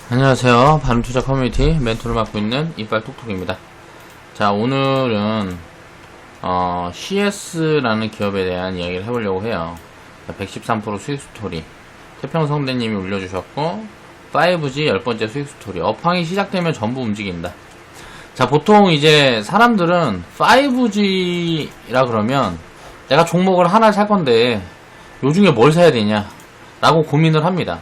안녕하세요. 바른투자 커뮤니티 멘토를 맡고 있는 이빨톡톡입니다. 자, 오늘은 CS라는 기업에 대한 이야기를 해보려고 해요. 113% 수익 스토리 태평성대님이 올려주셨고, 5G 10번째 수익 스토리. 업황이 시작되면 전부 움직인다. 자, 보통 이제 사람들은 5G라 그러면 내가 종목을 하나 살 건데 요 중에 뭘 사야 되냐 라고 고민을 합니다.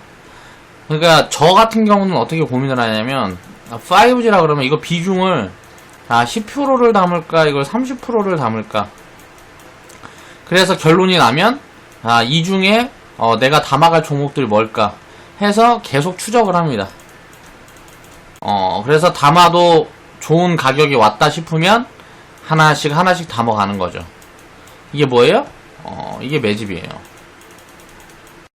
그러니까 저 같은 경우는 어떻게 고민을 하냐면, 5G라 그러면 이거 비중을 10%를 담을까 이걸 30%를 담을까. 그래서 결론이 나면 이 중에 내가 담아갈 종목들이 뭘까 해서 계속 추적을 합니다. 그래서 담아도 좋은 가격이 왔다 싶으면 하나씩 담아가는 거죠. 이게 뭐예요? 이게 매집이에요.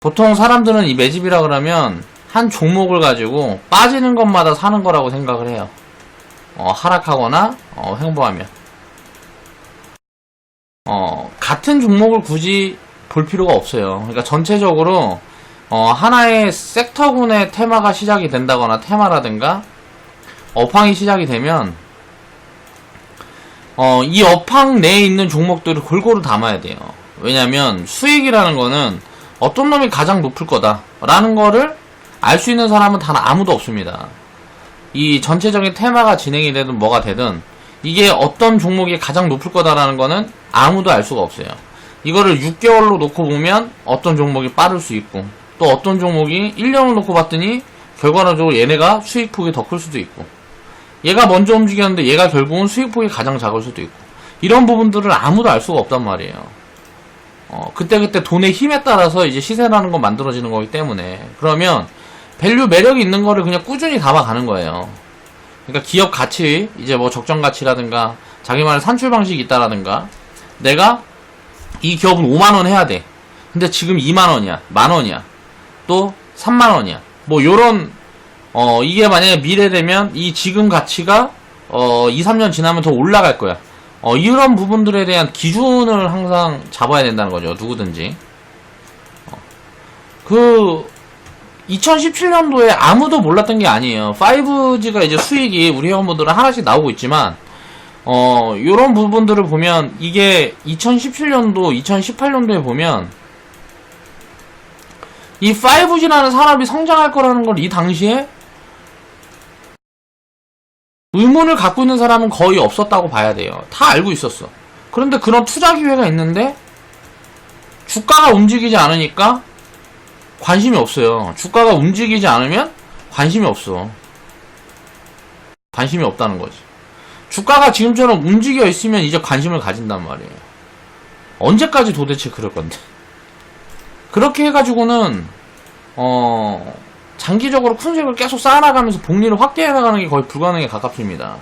보통 사람들은 이 매집이라 그러면 한 종목을 가지고 빠지는 것마다 사는 거라고 생각을 해요. 하락하거나 횡보하면 같은 종목을 굳이 볼 필요가 없어요. 그러니까 전체적으로 하나의 섹터군의 테마가 시작이 된다거나, 테마라든가 업황이 시작이 되면 이 업황 내에 있는 종목들을 골고루 담아야 돼요. 왜냐면 수익이라는 거는 어떤 놈이 가장 높을 거다 라는 거를 알 수 있는 사람은 단 아무도 없습니다. 이 전체적인 테마가 진행이 되든 뭐가 되든 이게 어떤 종목이 가장 높을 거다라는 거는 아무도 알 수가 없어요. 이거를 6개월로 놓고 보면 어떤 종목이 빠를 수 있고, 또 어떤 종목이 1년을 놓고 봤더니 결과적으로 얘네가 수익폭이 더 클 수도 있고, 얘가 먼저 움직였는데 얘가 결국은 수익폭이 가장 작을 수도 있고, 이런 부분들을 아무도 알 수가 없단 말이에요. 그때그때 돈의 힘에 따라서 이제 시세라는 건 만들어지는 거기 때문에, 그러면 밸류 매력이 있는 거를 그냥 꾸준히 담아가는 거예요. 그러니까 기업 가치, 이제 뭐 적정 가치라든가 자기만의 산출 방식이 있다라든가, 내가 이 기업은 5만원 해야 돼. 근데 지금 2만원이야, 만원이야, 또 3만원이야. 뭐 요런 이게 만약에 미래 되면 이 지금 가치가 2, 3년 지나면 더 올라갈 거야. 이런 부분들에 대한 기준을 항상 잡아야 된다는 거죠. 누구든지. 2017년도에 아무도 몰랐던 게 아니에요. 5G가 이제 수익이 우리 회원분들은 하나씩 나오고 있지만, 요런 부분들을 보면 이게 2017년도, 2018년도에 보면 이 5G라는 산업이 성장할 거라는 걸 이 당시에 의문을 갖고 있는 사람은 거의 없었다고 봐야 돼요. 다 알고 있었어. 그런데 그런 투자 기회가 있는데 주가가 움직이지 않으니까 관심이 없어요. 주가가 움직이지 않으면 관심이 없어. 관심이 없다는 거지. 주가가 지금처럼 움직여 있으면 이제 관심을 가진단 말이에요. 언제까지 도대체 그럴 건데. 그렇게 해가지고는 장기적으로 큰 수익을 계속 쌓아나가면서 복리를 확대해 나가는 게 거의 불가능에 가깝습니다.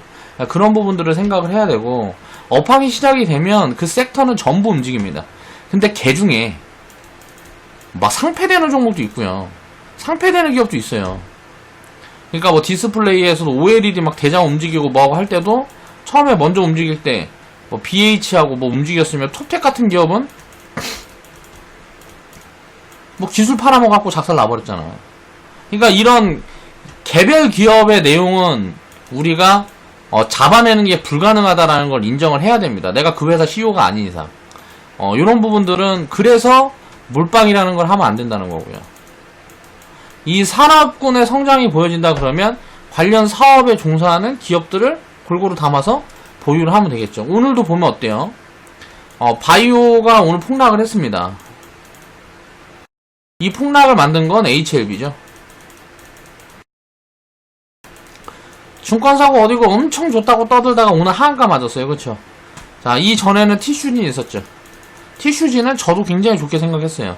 그런 부분들을 생각을 해야 되고, 업황이 시작이 되면 그 섹터는 전부 움직입니다. 근데 개 중에 막 상폐되는 종목도 있고요, 상폐되는 기업도 있어요. 그러니까 뭐 디스플레이에서도 OLED 막 대장 움직이고 뭐하고 할 때도 처음에 먼저 움직일 때 뭐 BH하고 뭐 움직였으면, 톱텍 같은 기업은 뭐 기술 팔아먹어갖고 작살 나버렸잖아요. 그러니까 이런 개별 기업의 내용은 우리가 잡아내는 게 불가능하다라는 걸 인정을 해야 됩니다. 내가 그 회사 CEO가 아닌 이상. 이런 부분들은 그래서 몰빵이라는 걸 하면 안 된다는 거고요. 이 산업군의 성장이 보여진다 그러면 관련 사업에 종사하는 기업들을 골고루 담아서 보유를 하면 되겠죠. 오늘도 보면 어때요? 바이오가 오늘 폭락을 했습니다. 이 폭락을 만든 건 HLB죠. 증권사고 어디고 엄청 좋다고 떠들다가 오늘 하한가 맞았어요. 그쵸? 자, 이 전에는 티슈진 있었죠. 티슈진은 저도 굉장히 좋게 생각했어요.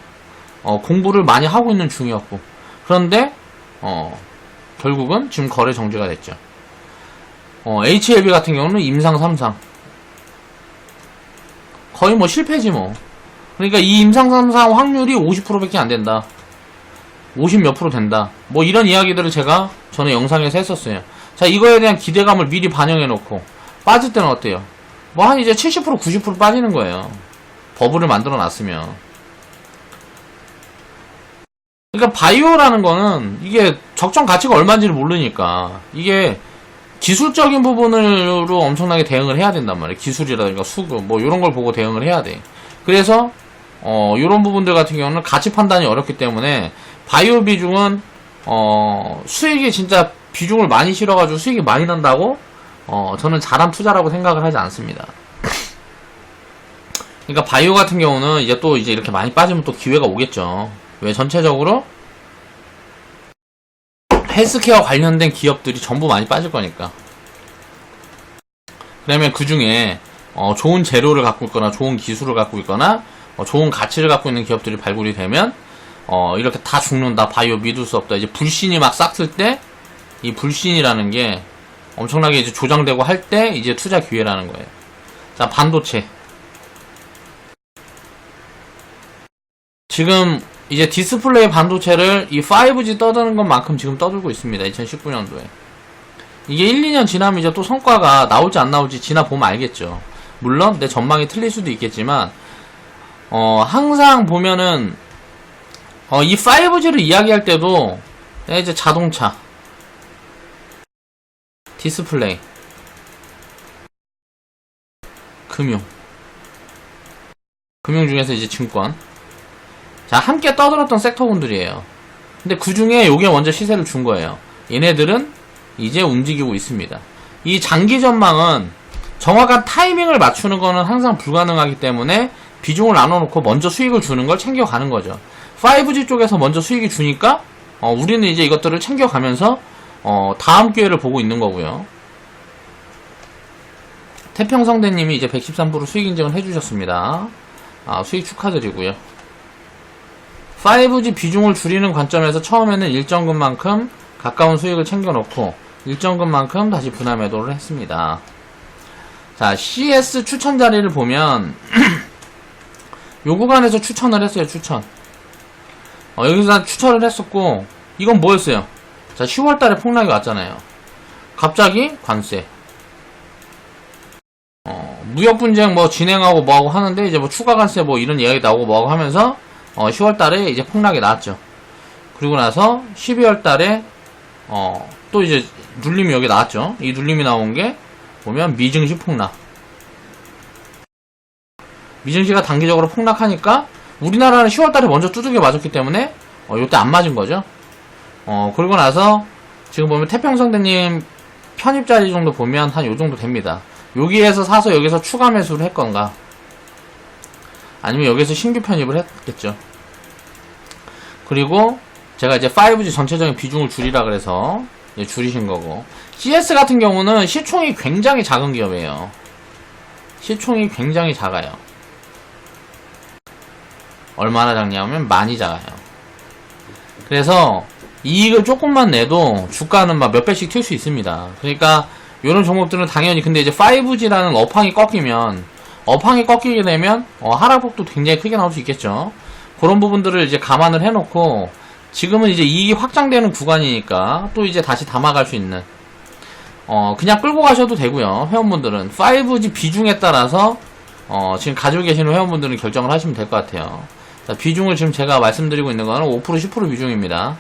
공부를 많이 하고 있는 중이었고. 그런데 결국은 지금 거래 정지가 됐죠. HLB 같은 경우는 임상 3상 거의 뭐 실패지 뭐. 그러니까 이 임상 3상 확률이 50%밖에 안 된다, 50 몇 프로 된다, 뭐 이런 이야기들을 제가 전에 영상에서 했었어요. 자, 이거에 대한 기대감을 미리 반영해 놓고 빠질 때는 어때요? 뭐 한 이제 70% 90% 빠지는 거예요. 버블을 만들어 놨으면. 그러니까 바이오라는 거는 이게 적정 가치가 얼마인지를 모르니까 이게 기술적인 부분으로 엄청나게 대응을 해야 된단 말이에요. 기술이라든가 수급 뭐 이런 걸 보고 대응을 해야 돼. 그래서 이런 부분들 같은 경우는 가치 판단이 어렵기 때문에 바이오 비중은 수익이 진짜 비중을 많이 실어가지고 수익이 많이 난다고 저는 잘한 투자라고 생각을 하지 않습니다. 그러니까 바이오 같은 경우는 이제 또 이제 이렇게 많이 빠지면 또 기회가 오겠죠. 왜 전체적으로 헬스케어 관련된 기업들이 전부 많이 빠질 거니까. 그러면 그 중에 좋은 재료를 갖고 있거나 좋은 기술을 갖고 있거나 좋은 가치를 갖고 있는 기업들이 발굴이 되면 이렇게 다 죽는다, 바이오 믿을 수 없다, 이제 불신이 막 싹틀 때 이 불신이라는 게 엄청나게 이제 조장되고 할 때 이제 투자 기회라는 거예요. 자, 반도체. 지금 이제 디스플레이 반도체를 이 5G 떠드는 것만큼 지금 떠들고 있습니다. 2019년도에. 이게 1, 2년 지나면 이제 또 성과가 나올지 안 나올지 지나보면 알겠죠. 물론 내 전망이 틀릴 수도 있겠지만 항상 보면은 이 5G를 이야기할 때도 이제 자동차, 디스플레이, 금융 중에서 이제 증권, 자, 함께 떠들었던 섹터분들이에요. 근데 그 중에 요게 먼저 시세를 준 거예요. 얘네들은 이제 움직이고 있습니다. 이 장기 전망은 정확한 타이밍을 맞추는 거는 항상 불가능하기 때문에 비중을 나눠놓고 먼저 수익을 주는 걸 챙겨가는 거죠. 5G 쪽에서 먼저 수익이 주니까 우리는 이제 이것들을 챙겨가면서 다음 기회를 보고 있는 거고요. 태평성대님이 이제 113% 수익 인증을 해주셨습니다. 수익 축하드리고요. 5G 비중을 줄이는 관점에서 처음에는 일정금만큼 가까운 수익을 챙겨놓고 일정금만큼 다시 분할 매도를 했습니다. 자, CS 추천 자리를 보면 요 구간에서 추천을 했어요. 추천. 여기서 추천을 했었고, 이건 뭐였어요? 자, 10월달에 폭락이 왔잖아요. 갑자기 관세, 무역 분쟁 뭐 진행하고 뭐하고 하는데 이제 뭐 추가 관세 뭐 이런 이야기 나오고 뭐하고 하면서 10월달에 이제 폭락이 나왔죠. 그리고 나서 12월달에 또 이제 눌림이 여기 나왔죠. 이 눌림이 나온 게 보면 미증시 폭락. 미증시가 단기적으로 폭락하니까 우리나라는 10월달에 먼저 두들겨 맞았기 때문에 요때 안 맞은 거죠. 그리고 나서 지금 보면 태평성대님 편입자리 정도 보면 한 요 정도 됩니다. 여기에서 사서 여기서 추가 매수를 했건가, 아니면 여기서 신규 편입을 했겠죠. 그리고 제가 이제 5G 전체적인 비중을 줄이라 그래서 줄이신 거고, CS 같은 경우는 시총이 굉장히 작은 기업이에요. 시총이 굉장히 작아요. 얼마나 작냐면 많이 작아요. 그래서 이익을 조금만 내도 주가는 막 몇 배씩 튈 수 있습니다. 그러니까 이런 종목들은 당연히, 근데 이제 5G라는 업황이 꺾이게 되면 하락폭도 굉장히 크게 나올 수 있겠죠. 그런 부분들을 이제 감안을 해놓고 지금은 이제 이익이 확장되는 구간이니까 또 이제 다시 담아갈 수 있는, 그냥 끌고 가셔도 되고요. 회원분들은 5G 비중에 따라서 지금 가지고 계시는 회원분들은 결정을 하시면 될 것 같아요. 자, 비중을 지금 제가 말씀드리고 있는 거는 5% 10% 비중입니다.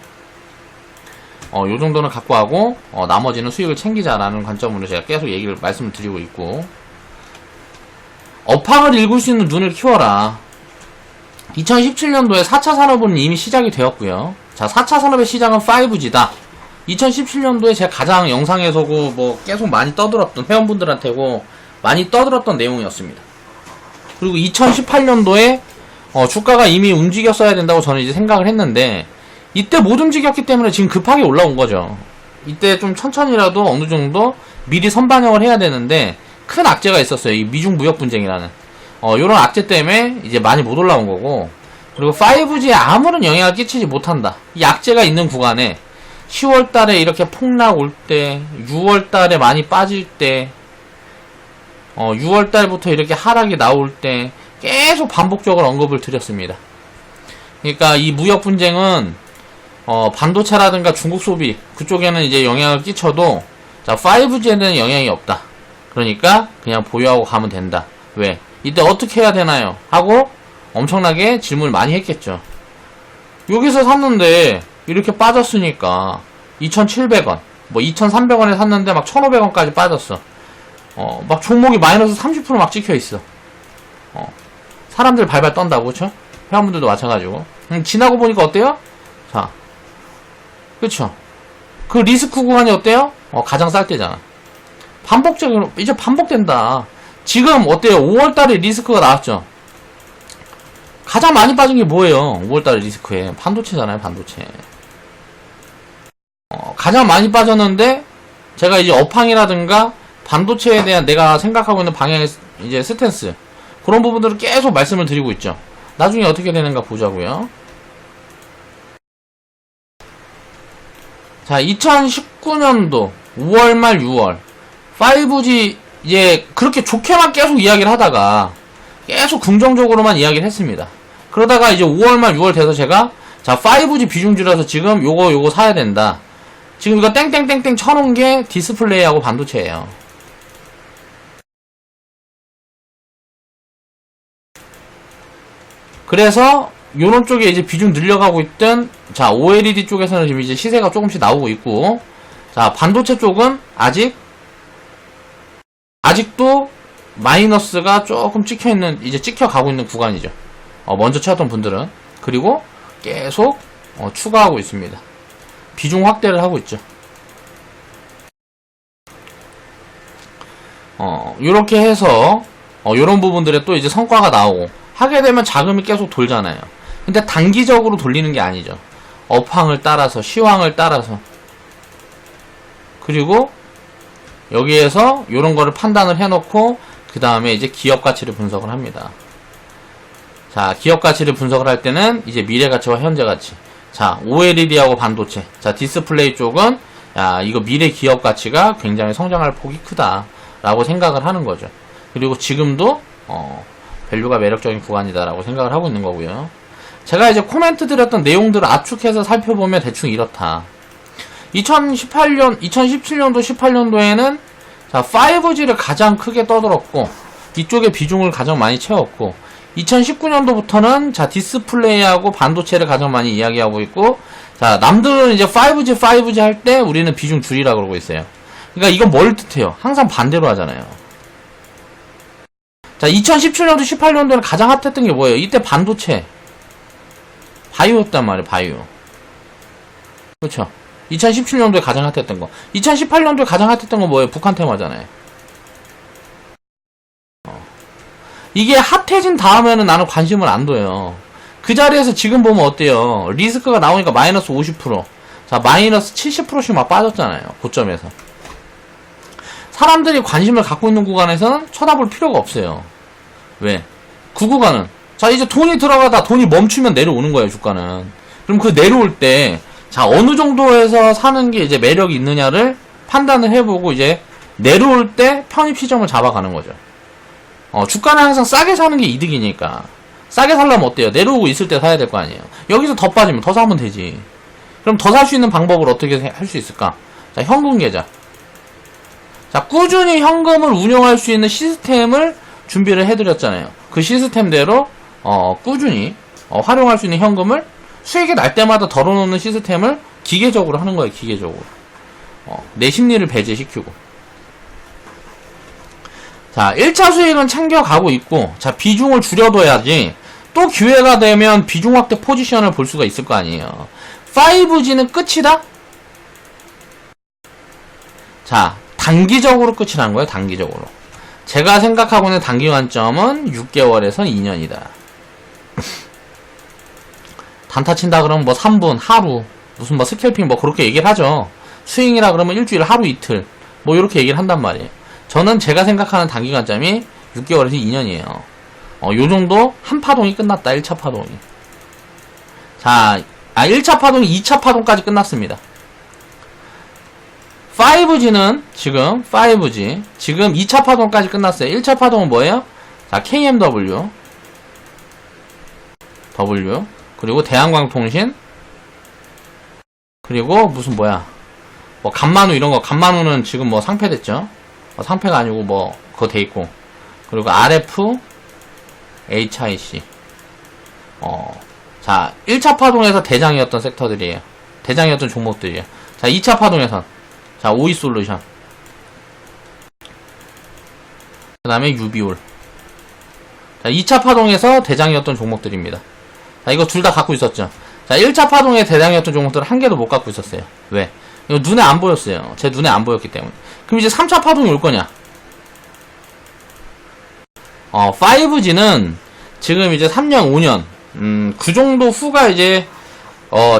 요 정도는 갖고 하고 나머지는 수익을 챙기자라는 관점으로 제가 계속 말씀을 드리고 있고, 업황을 읽을 수 있는 눈을 키워라. 2017년도에 4차 산업은 이미 시작이 되었고요. 자, 4차 산업의 시작은 5G다. 2017년도에 제가 가장 영상에서고 뭐 계속 많이 떠들었던, 회원분들한테고 많이 떠들었던 내용이었습니다. 그리고 2018년도에 주가가 이미 움직였어야 된다고 저는 이제 생각을 했는데, 이때 못 움직였기 때문에 지금 급하게 올라온 거죠. 이때 좀 천천히라도 어느 정도 미리 선반영을 해야 되는데 큰 악재가 있었어요. 이 미중 무역 분쟁이라는 요런 악재 때문에 이제 많이 못 올라온 거고, 그리고 5G에 아무런 영향을 끼치지 못한다. 이 악재가 있는 구간에 10월달에 이렇게 폭락 올 때, 6월달에 많이 빠질 때, 6월달부터 이렇게 하락이 나올 때 계속 반복적으로 언급을 드렸습니다. 그러니까 이 무역 분쟁은 반도체라든가 중국 소비 그쪽에는 이제 영향을 끼쳐도, 자, 5G에는 영향이 없다. 그러니까 그냥 보유하고 가면 된다. 왜? 이때 어떻게 해야 되나요? 하고 엄청나게 질문을 많이 했겠죠. 여기서 샀는데 이렇게 빠졌으니까 2,700원 뭐 2,300원에 샀는데 막 1,500원까지 빠졌어. 막 종목이 마이너스 30% 막 찍혀있어. 사람들 발발 떤다고. 그쵸? 회원분들도 마찬가지고. 지나고 보니까 어때요? 자, 그쵸? 그 리스크 구간이 어때요? 가장 쌀 때잖아. 반복적으로 이제 반복된다. 지금 어때요? 5월달에 리스크가 나왔죠. 가장 많이 빠진 게 뭐예요? 5월달에 리스크에 반도체잖아요. 반도체. 가장 많이 빠졌는데 제가 이제 업황이라든가 반도체에 대한 내가 생각하고 있는 방향의 이제 스탠스, 그런 부분들을 계속 말씀을 드리고 있죠. 나중에 어떻게 되는가 보자고요. 자, 2019년도 5월 말 6월 5G 이제 그렇게 좋게만 계속 이야기를 하다가 계속 긍정적으로만 이야기를 했습니다. 그러다가 이제 5월 말 6월 돼서 제가 자 5G 비중 줄여서 지금 요거 사야 된다. 지금 이거 땡땡땡땡 쳐놓은 게 디스플레이하고 반도체예요. 그래서 요런 쪽에 이제 비중 늘려가고 있던 자 OLED 쪽에서는 지금 이제 시세가 조금씩 나오고 있고, 자 반도체 쪽은 아직도 마이너스가 조금 찍혀있는, 이제 찍혀가고 있는 구간이죠. 먼저 찾았던 분들은. 그리고 계속 추가하고 있습니다. 비중 확대를 하고 있죠. 요렇게 해서 요런 부분들에 또 이제 성과가 나오고 하게 되면 자금이 계속 돌잖아요. 근데 단기적으로 돌리는 게 아니죠. 업황을 따라서, 시황을 따라서. 그리고 여기에서 요런 거를 판단을 해놓고 그 다음에 이제 기업 가치를 분석을 합니다. 자, 기업 가치를 분석을 할 때는 이제 미래 가치와 현재 가치. 자, OLED하고 반도체. 자, 디스플레이 쪽은 야, 이거 미래 기업 가치가 굉장히 성장할 폭이 크다 라고 생각을 하는 거죠. 그리고 지금도 밸류가 매력적인 구간이다라고 생각을 하고 있는 거고요. 제가 이제 코멘트 드렸던 내용들을 압축해서 살펴보면 대충 이렇다. 2017년도 18년도에는 자 5G를 가장 크게 떠들었고 이쪽에 비중을 가장 많이 채웠고, 2019년도부터는 자 디스플레이하고 반도체를 가장 많이 이야기하고 있고, 자 남들은 이제 5G 할 때 우리는 비중 줄이라 그러고 있어요. 그러니까 이건 뭘 뜻해요? 항상 반대로 하잖아요. 자 2017년도 18년도에는 가장 핫했던 게 뭐예요? 이때 반도체 바이오였단 말이에요. 바이오. 그렇죠? 2017년도에 가장 핫했던 거. 2018년도에 가장 핫했던 건 뭐예요? 북한 테마잖아요. 이게 핫해진 다음에는 나는 관심을 안 둬요. 그 자리에서 지금 보면 어때요? 리스크가 나오니까 마이너스 50%. 자, 마이너스 70%씩 막 빠졌잖아요. 고점에서. 사람들이 관심을 갖고 있는 구간에서는 쳐다볼 필요가 없어요. 왜? 그 구간은. 자, 이제 돈이 들어가다 돈이 멈추면 내려오는 거예요, 주가는. 그럼 그 내려올 때, 자, 어느 정도에서 사는 게 이제 매력이 있느냐를 판단을 해보고 이제 내려올 때 편입 시점을 잡아가는 거죠. 주가는 항상 싸게 사는 게 이득이니까. 싸게 살려면 어때요? 내려오고 있을 때 사야 될 거 아니에요. 여기서 더 빠지면 더 사면 되지. 그럼 더 살 수 있는 방법을 어떻게 할 수 있을까? 자, 현금 계좌. 자, 꾸준히 현금을 운영할 수 있는 시스템을 준비를 해드렸잖아요. 그 시스템대로 꾸준히 활용할 수 있는 현금을 수익이 날 때마다 덜어놓는 시스템을 기계적으로 하는 거예요. 기계적으로. 내 심리를 배제시키고. 자, 1차 수익은 챙겨가고 있고, 자, 비중을 줄여둬야지 또 기회가 되면 비중 확대 포지션을 볼 수가 있을 거 아니에요. 5G는 끝이다? 자, 단기적으로 끝이 난 거예요. 단기적으로. 제가 생각하고 있는 단기 관점은 6개월에서 2년이다. 단타 친다 그러면 뭐 3분, 하루, 무슨 뭐 스캘핑 뭐 그렇게 얘기를 하죠. 스윙이라 그러면 일주일, 하루 이틀 뭐 이렇게 얘기를 한단 말이에요. 저는 제가 생각하는 단기 관점이 6개월에서 2년이에요. 요 정도 한 파동이 끝났다. 1차 파동이. 자, 1차 파동이 2차 파동까지 끝났습니다. 5G는 지금 5G 지금 2차 파동까지 끝났어요. 1차 파동은 뭐예요? 자, KMW 그리고 대한광통신, 그리고 무슨 뭐야 뭐 간만우 이런 거. 간만우는 지금 뭐 상폐됐죠. 상폐가 아니고 뭐 그거 돼 있고, 그리고 RF HIC 자, 1차 파동에서 대장이었던 섹터들이에요. 대장이었던 종목들이에요. 자, 2차 파동에선 자, 오이솔루션, 그 다음에 유비올. 자, 2차 파동에서 대장이었던 종목들입니다. 자, 이거 둘 다 갖고 있었죠. 자, 1차 파동에 대장이었던 종목들은 한 개도 못 갖고 있었어요. 왜? 이거 눈에 안 보였어요. 제 눈에 안 보였기 때문에. 그럼 이제 3차 파동이 올 거냐? 5G는 지금 이제 3년, 5년, 그 정도 후가 이제,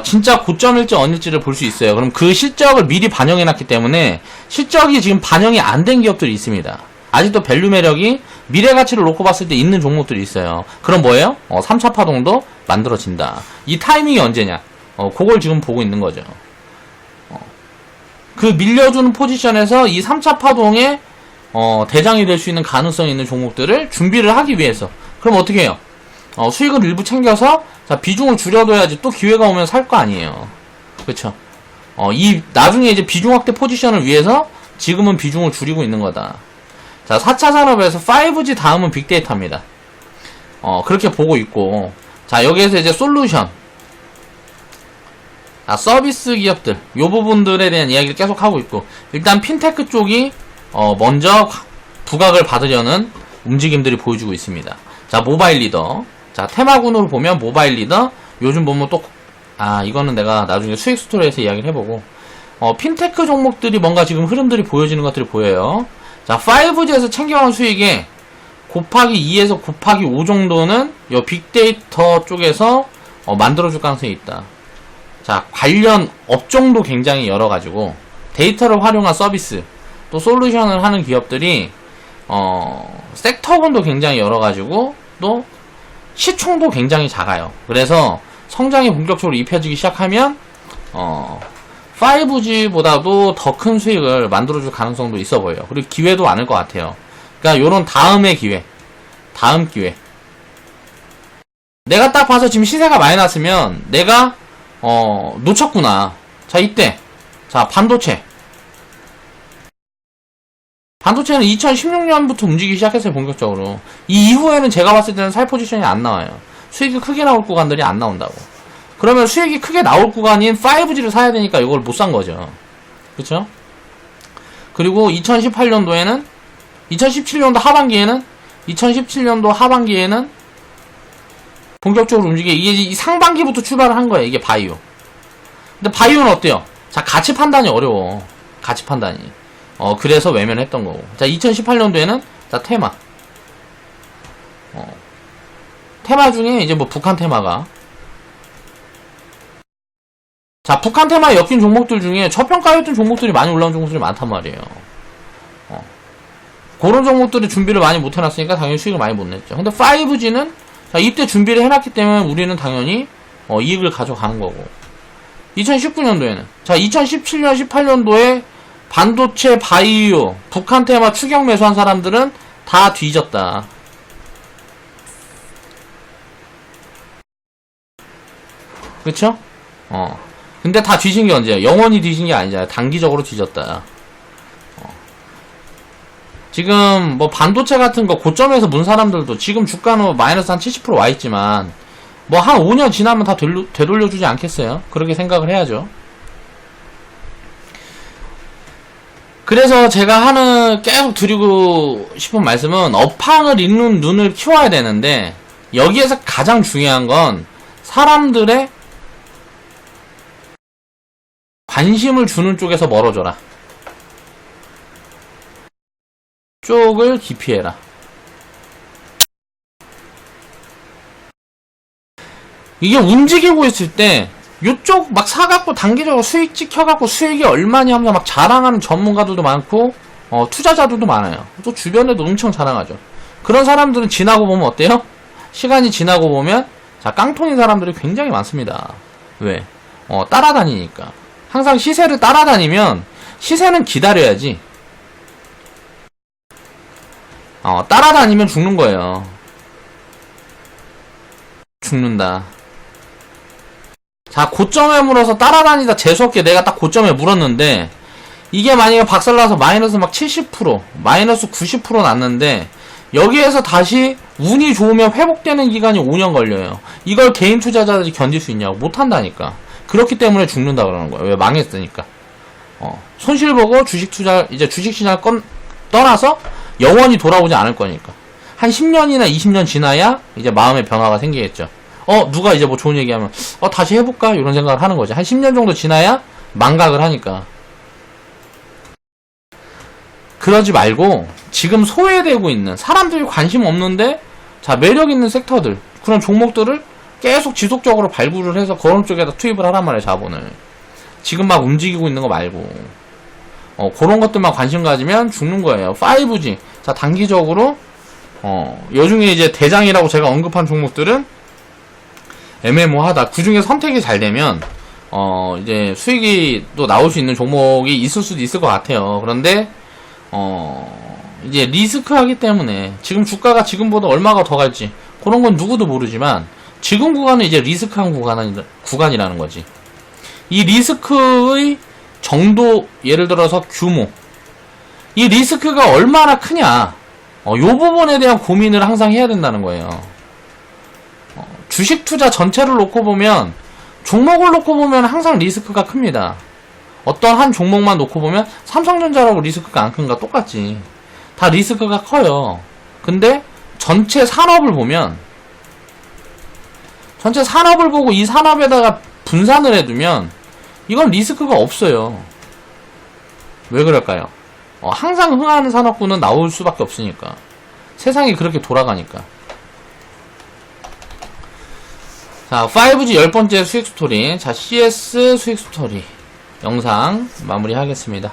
진짜 고점일지 아닐지를 볼 수 있어요. 그럼 그 실적을 미리 반영해놨기 때문에 실적이 지금 반영이 안 된 기업들이 있습니다. 아직도 밸류 매력이 미래 가치를 놓고 봤을 때 있는 종목들이 있어요. 그럼 뭐예요? 3차 파동도 만들어진다. 이 타이밍이 언제냐? 그걸 지금 보고 있는 거죠. 그 밀려주는 포지션에서 이 3차 파동에 대장이 될 수 있는 가능성이 있는 종목들을 준비를 하기 위해서. 그럼 어떻게 해요? 수익을 일부 챙겨서 자, 비중을 줄여둬야지 또 기회가 오면 살 거 아니에요. 그쵸? 나중에 이제 비중 확대 포지션을 위해서 지금은 비중을 줄이고 있는 거다. 자, 4차 산업에서 5G 다음은 빅데이터입니다. 그렇게 보고 있고, 자, 여기에서 이제 솔루션, 서비스 기업들, 요 부분들에 대한 이야기를 계속 하고 있고, 일단 핀테크 쪽이 먼저 부각을 받으려는 움직임들이 보여주고 있습니다. 자, 모바일 리더. 자, 테마군으로 보면 모바일 리더. 요즘 보면 또, 이거는 내가 나중에 수익 스토리에서 이야기를 해보고, 핀테크 종목들이 뭔가 지금 흐름들이 보여지는 것들이 보여요. 자, 5G에서 챙겨온 수익에 곱하기 2에서 곱하기 5 정도는 요 빅데이터 쪽에서 만들어줄 가능성이 있다. 자, 관련 업종도 굉장히 여러가지고, 데이터를 활용한 서비스, 또 솔루션을 하는 기업들이, 섹터군도 굉장히 여러가지고, 또 시총도 굉장히 작아요. 그래서 성장이 본격적으로 입혀지기 시작하면, 5G보다도 더 큰 수익을 만들어줄 가능성도 있어 보여요. 그리고 기회도 많을 것 같아요. 그러니까 요런 다음의 기회, 다음 기회. 내가 딱 봐서 지금 시세가 많이 났으면 내가 놓쳤구나. 자, 이때 자, 반도체는 2016년부터 움직이기 시작했어요. 본격적으로. 이 이후에는 제가 봤을 때는 살 포지션이 안 나와요. 수익이 크게 나올 구간들이 안 나온다고. 그러면 수익이 크게 나올 구간인 5G를 사야 되니까 이걸 못 산 거죠. 그쵸? 그리고 2017년도 하반기에는 본격적으로 이게 이 상반기부터 출발을 한 거예요. 이게 바이오. 근데 바이오는 어때요? 자, 가치 판단이 어려워. 가치 판단이. 그래서 외면했던 거고. 자, 2018년도에는 자, 테마. 테마 중에 이제 뭐 북한 테마가. 자, 북한 테마에 엮인 종목들 중에 저평가였던 종목들이 많이 올라온 종목들이 많단 말이에요. 그런 종목들이 준비를 많이 못 해놨으니까 당연히 수익을 많이 못 냈죠. 근데 5G는 자, 이때 준비를 해놨기 때문에 우리는 당연히 이익을 가져가는 거고. 2019년도에는 자, 2017년 18년도에 반도체, 바이오, 북한 테마 추격 매수한 사람들은 다 뒤졌다. 그쵸? 근데 다 뒤진 게 언제야? 영원히 뒤진 게 아니잖아요. 단기적으로 뒤졌다. 지금 뭐 반도체 같은 거 고점에서 문 사람들도 지금 주가는 마이너스 한 70% 와 있지만 뭐 한 5년 지나면 다 되돌려주지 않겠어요? 그렇게 생각을 해야죠. 그래서 제가 계속 드리고 싶은 말씀은 업황을 읽는 눈을 키워야 되는데 여기에서 가장 중요한 건 사람들의 관심을 주는 쪽에서 멀어져라. 쪽을 기피해라. 이게 움직이고 있을 때 요쪽 막 사갖고 단기적으로 수익 찍혀갖고 수익이 얼마냐 하면서 막 자랑하는 전문가들도 많고 투자자들도 많아요. 또 주변에도 엄청 자랑하죠. 그런 사람들은 지나고 보면 어때요? 시간이 지나고 보면 자, 깡통인 사람들이 굉장히 많습니다. 왜? 따라다니니까. 항상 시세를 따라다니면 시세는 기다려야지. 따라다니면 죽는 거예요. 죽는다. 자, 고점에 물어서 따라다니다 재수없게 내가 딱 고점에 물었는데 이게 만약에 박살나서 마이너스 막 70%, 마이너스 90% 났는데 여기에서 다시 운이 좋으면 회복되는 기간이 5년 걸려요. 이걸 개인 투자자들이 견딜 수 있냐고. 못한다니까. 그렇기 때문에 죽는다 그러는 거예요. 왜? 망했으니까. 손실 보고 주식 투자, 이제 주식 시장을 떠나서 영원히 돌아오지 않을 거니까. 한 10년이나 20년 지나야 이제 마음의 변화가 생기겠죠. 누가 이제 뭐 좋은 얘기하면, 다시 해볼까? 이런 생각을 하는 거지. 한 10년 정도 지나야 망각을 하니까. 그러지 말고, 지금 소외되고 있는, 사람들이 관심 없는데, 자, 매력 있는 섹터들, 그런 종목들을 계속 지속적으로 발굴을 해서 그런 쪽에다 투입을 하란 말이에요, 자본을. 지금 막 움직이고 있는 거 말고. 그런 것들만 관심 가지면 죽는 거예요. 5G. 자, 단기적으로, 요 중에 이제 대장이라고 제가 언급한 종목들은 애매모하다. 그 중에 선택이 잘 되면, 이제 수익이 또 나올 수 있는 종목이 있을 수도 있을 것 같아요. 그런데, 이제 리스크하기 때문에, 지금 주가가 지금보다 얼마가 더 갈지, 그런 건 누구도 모르지만, 지금 구간은 이제 리스크한 구간이라는 거지. 이 리스크의 정도, 예를 들어서 규모, 이 리스크가 얼마나 크냐, 요 부분에 대한 고민을 항상 해야 된다는 거예요. 주식 투자 전체를 놓고 보면, 종목을 놓고 보면 항상 리스크가 큽니다. 어떤 한 종목만 놓고 보면 삼성전자라고 리스크가 안 큰가 똑같지. 다 리스크가 커요. 근데 전체 산업을 보면, 전체 산업을 보고 이 산업에다가 분산을 해두면 이건 리스크가 없어요. 왜 그럴까요? 항상 흥하는 산업군은 나올 수밖에 없으니까. 세상이 그렇게 돌아가니까. 자, 5G 10번째 수익 스토리. 자, CS 수익 스토리 영상 마무리하겠습니다.